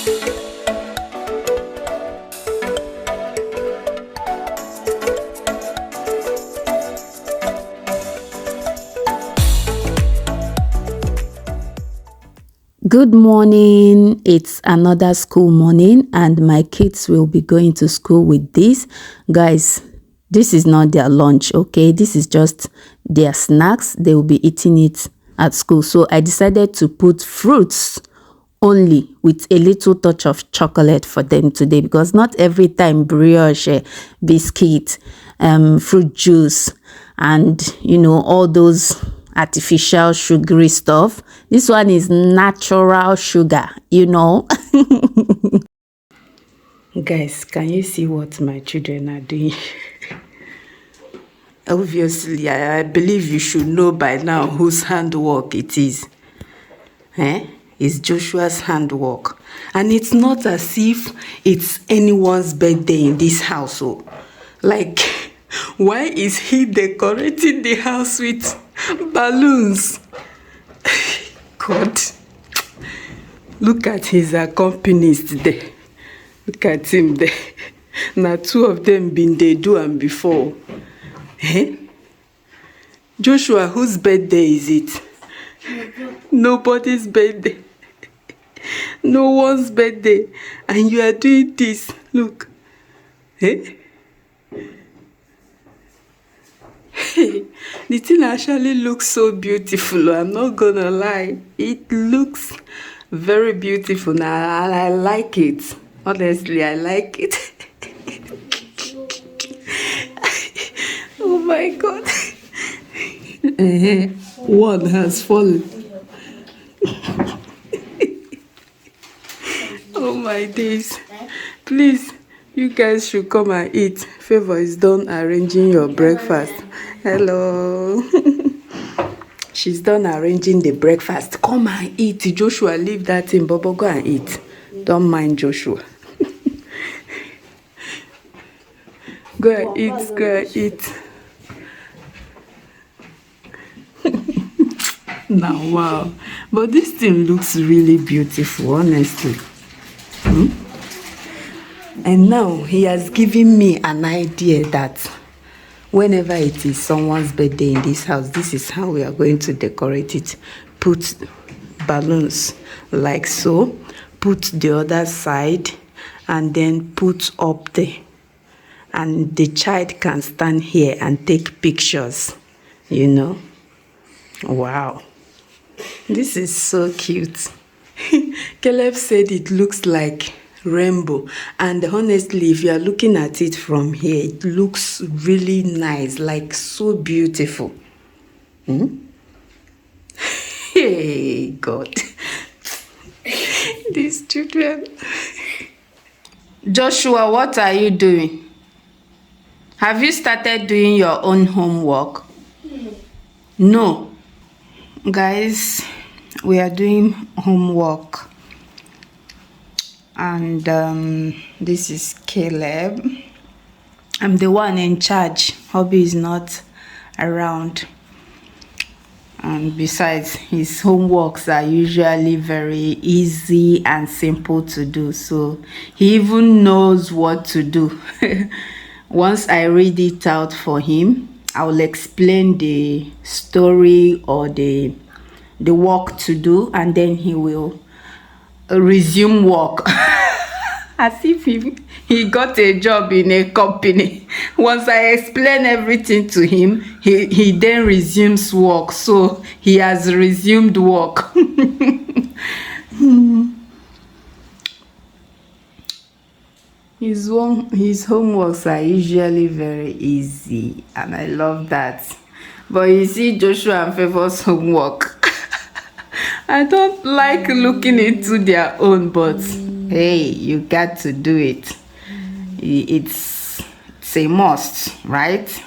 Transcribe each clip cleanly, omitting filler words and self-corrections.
Good morning. It's another school morning and my kids will be going to school with this. Guys, this is not their lunch, okay? This is just their snacks. They will be eating it at school. So I decided to put fruits only with a little touch of chocolate for them today, because not every time brioche, biscuit, fruit juice, and all those artificial sugary stuff. This one is natural sugar. Guys, can you see what my children are doing? Obviously, I believe you should know by now whose handwork it is. It's Joshua's handwork. And it's not as if it's anyone's birthday in this household. Like, why is he decorating the house with balloons? God. Look at his accompanist there. Look at him there. Now, two of them been they do and before. Joshua, whose birthday is it? Nobody's birthday. No one's birthday. And you are doing this. Look. The thing actually looks so beautiful. I'm not gonna lie. It looks very beautiful now. I like it. Honestly, I like it. Oh my God. One has fallen. Oh my days. Please, you guys should come and eat. Favor is done arranging your breakfast. Hello. She's done arranging the breakfast. Come and eat. Joshua, leave that thing. Bobo, go and eat. Don't mind Joshua. Go and eat. Go and eat. Now, wow. But this thing looks really beautiful, honestly. And now he has given me an idea that whenever it is someone's birthday in this house, this is how we are going to decorate it. Put balloons like so, put the other side, and then put up there. And the child can stand here and take pictures, Wow. This is so cute. Caleb said it looks like rainbow, and honestly, if you are looking at it from here, it looks really nice, like so beautiful. Hey God. These children. Joshua, what are you doing? Have you started doing your own homework? No. Guys, we are doing homework. And this is Caleb. I'm the one in charge. Hobby is not around. And besides, his homeworks are usually very easy and simple to do. So he even knows what to do. Once I read it out for him, I will explain the story or the work to do, and then he will resume work. As if he got a job in a company. Once I explain everything to him, he then resumes work. So he has resumed work. His homeworks are usually very easy, and I love that. But you see Joshua and Favor's homework. I don't like looking into their own, but hey, you got to do it. It's a must, right?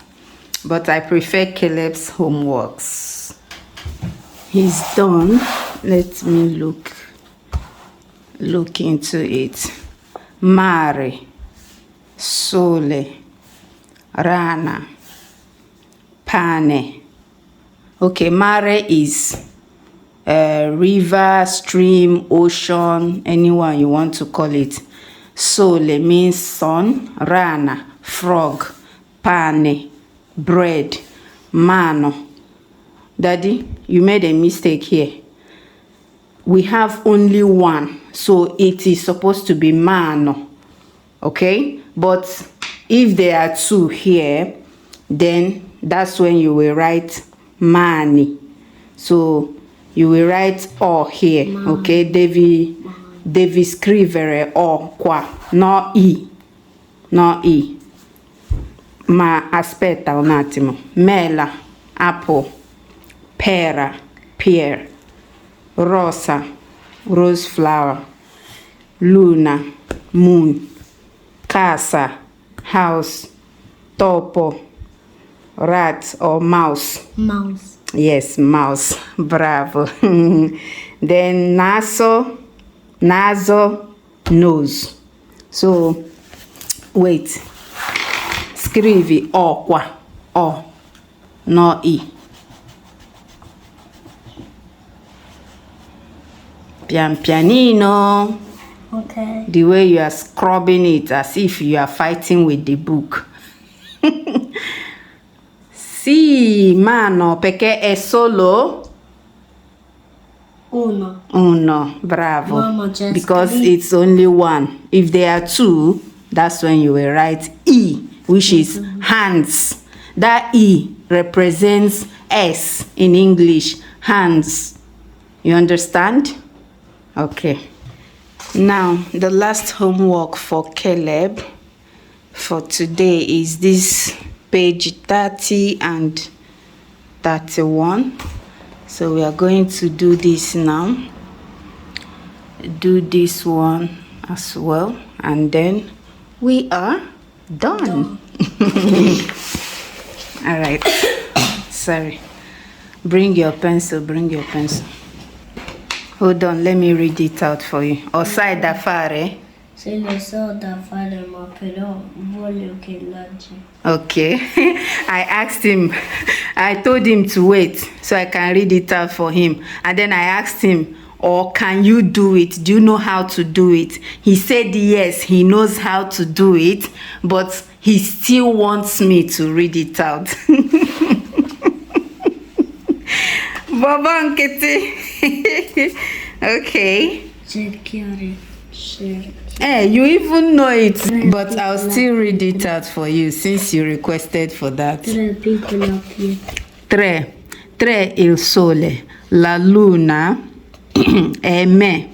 But I prefer Caleb's homeworks. He's done. Let me look into it. Mare, sole, rana, pane. Okay, mare is river, stream, ocean, anyone you want to call it. Sole means sun, rana, frog, pane, bread, mano. Daddy, you made a mistake here. We have only one, so it is supposed to be mano. Okay? But if there are two here, then that's when you will write mani. So you will write o here. Okay? Devi scrivere o qua. No i. No i. Ma aspetta un attimo. Mela, apple. Pera, pear. Rosa, rose flower. Luna, moon. Casa, house. Topo, rat or mouse. Mouse. Yes, mouse. Bravo. Then naso, nose. So, wait. Scrivi o qua. O. No i. Pian pianino. Okay. The way you are scrubbing it as if you are fighting with the book. Sì, mano, perché è solo uno, bravo. Mama, just because three. it's only one. If there are two, that's when you will write E, which is hands. That E represents S in English, hands. You understand? Okay. Now, the last homework for Caleb for today is this page 30 and 31. So we are going to do this now. Do this one as well, and then we are done. All right. Sorry. Bring your pencil. Hold on, let me read it out for you. Osai da fare. Se lo so da fare, ma però voglio che leggi. Okay. I told him to wait so I can read it out for him. And then I asked him, or can you do it? Do you know how to do it? He said yes, he knows how to do it, but he still wants me to read it out. Baba Nkete. Okay. Hey, you even know it, but I'll still read it out for you since you requested for that. Tre il sole, la luna e me.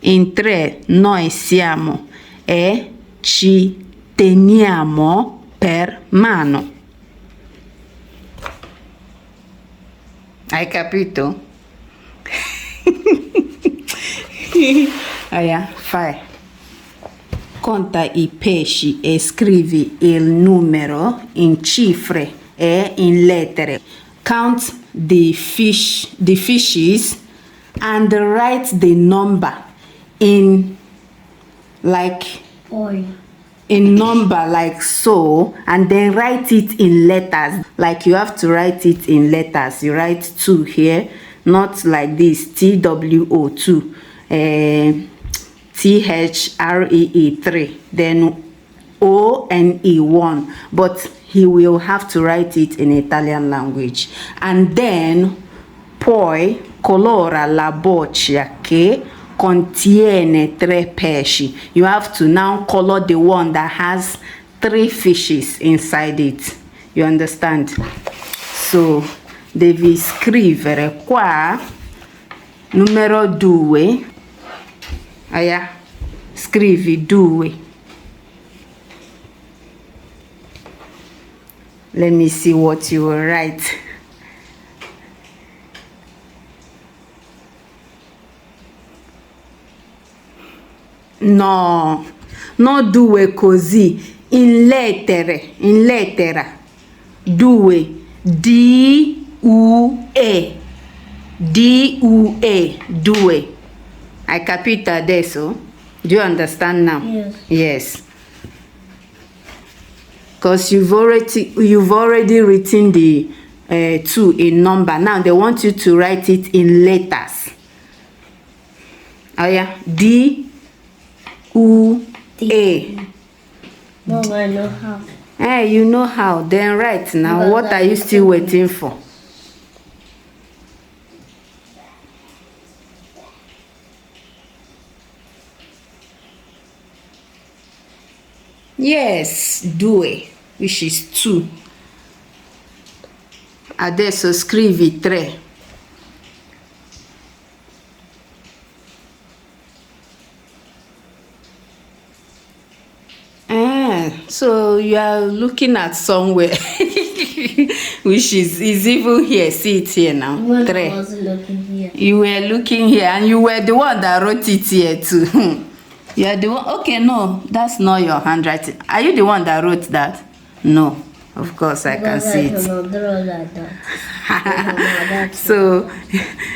In tre noi siamo e ci teniamo per mano. Hai capito? Allora, fai. Conta i pesci e scrivi il numero in cifre e in lettere. Count the fishes and write the number in number like so, and then write it in letters. Like you have to write it in letters. You write 2 here, not like this, TWO 2, THREE 3, then ONE 1, but he will have to write it in Italian language. And then poi colora la boccia che contiene 3 pesci. You have to now color the one that has 3 fishes inside it. You understand? So devi scrivere qua numero 2. Aya, scrivi 2. Let me see what you will write. No, non 2 così, in lettera. 2, D-U-E, 2. Hai capito adesso? Do you understand now? Yes. Because you've already written the 2 in number. Now they want you to write it in letters. Oh yeah, D U A. Mom, I know how. Hey, you know how. Then write now. Because what are you still waiting for? Yes, 2, which is 2. Adesso scrivi 3. So you are looking at somewhere which is even here. See it here now. When 3. I was looking here. You were looking here and you were the one that wrote it here too. You are the one. Okay, no, that's not your handwriting. Are you the one that wrote that? No, of course I can see it. Like that. So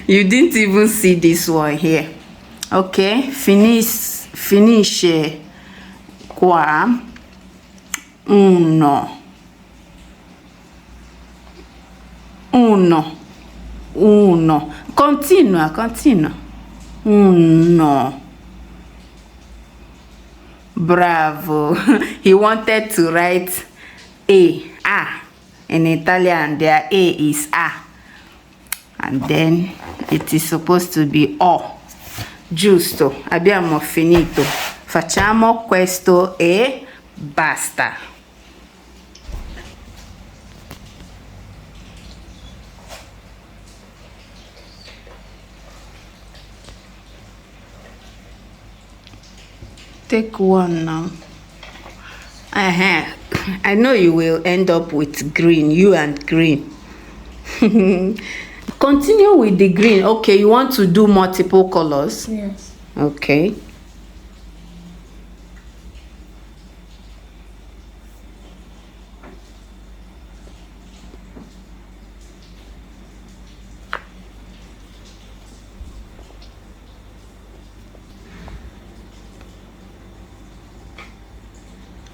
you didn't even see this one here. Okay, finish qua 1 continua 1. Bravo. He wanted to write A. In Italian their A is A, and then it is supposed to be O. Giusto, abbiamo finito. Facciamo questo e basta. Take one now. I know you will end up with green, you and green. Continue with the green. Okay, you want to do multiple colors? Yes. Okay.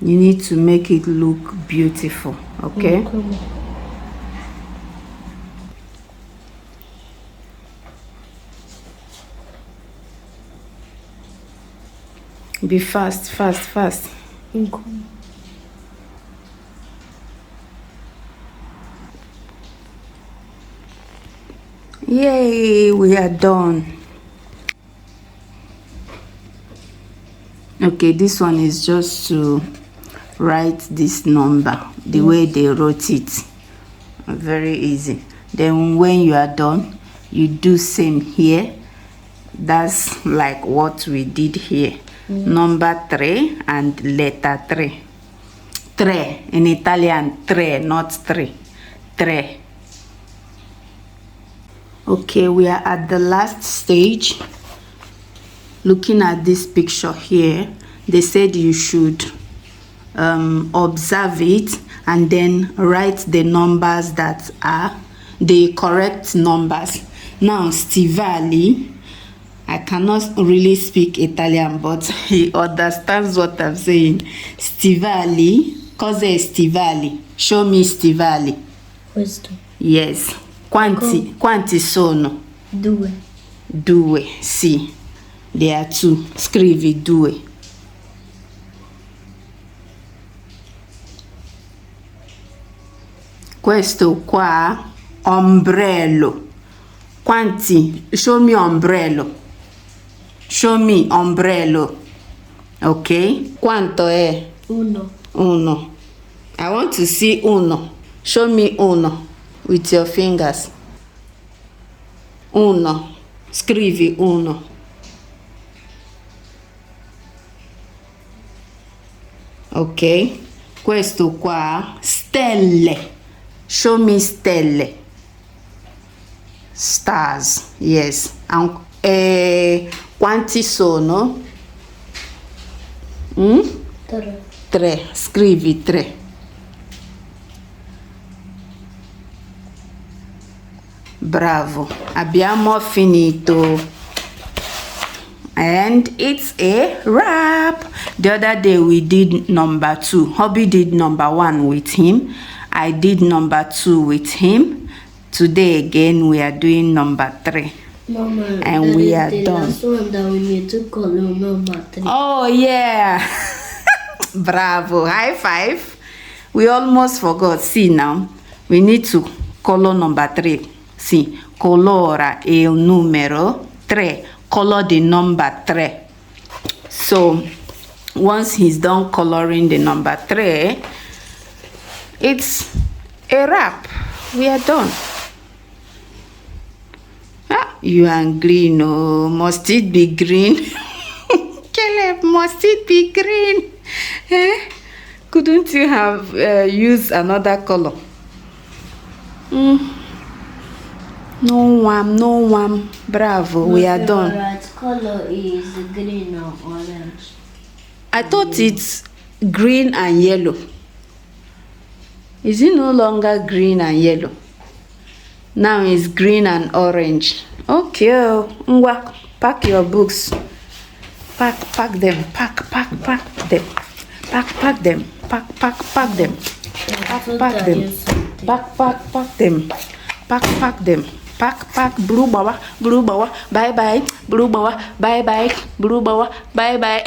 You need to make it look beautiful, okay? Be fast. Yay, we are done. Okay, this one is just to write this number the way they wrote it. Very easy. Then when you are done, you do same here. That's like what we did here. Number 3 and letter 3. 3 in Italian, 3, not 3. 3. Okay, we are at the last stage. Looking at this picture here, they said you should observe it and then write the numbers that are the correct numbers. Now, stivali, I cannot really speak Italian, but he understands what I'm saying. Stivali, cos'è stivali? Show me stivali. Questo. Yes. Quanti sono? 2. 2, sì. There are 2. Scrivi 2. Questo qua, ombrello. Quanti? Show me ombrello. Show me ombrello. Ok? Quanto è? 1. 1. I want to see 1. Show me 1 with your fingers. 1. Scrivi 1. Ok? Questo qua, stelle. Show me stelle. Stars, yes. Quanti sono? 3. 3. Scrivi 3. Bravo, abbiamo finito. And it's a wrap. The other day we did number 2. Hobby did number 1 with him. I did number 2 with him. Today again we are doing number 3. Mama, And we are the done. last one that we need to color number 3. Oh yeah. Bravo. High five. We almost forgot. See now. We need to color number 3. See. Colora il numero 3. Color the number 3. So once he's done coloring the number 3, it's a wrap. We are done. You are green. Oh, must it be green? Caleb, must it be green? Eh? Couldn't you have used another color? No one. Bravo, we are done. My favorite color is green or orange. I thought it's green and yellow. Is it no longer green and yellow? Now it's green and orange. Okay, Ngwa, pack your books. Pack them. Pack them. Pack them. Pack them. Pack them. Pack them. Pack them. Pack blue boa, bye bye. Blue boa, bye bye. Blue boa, bye bye.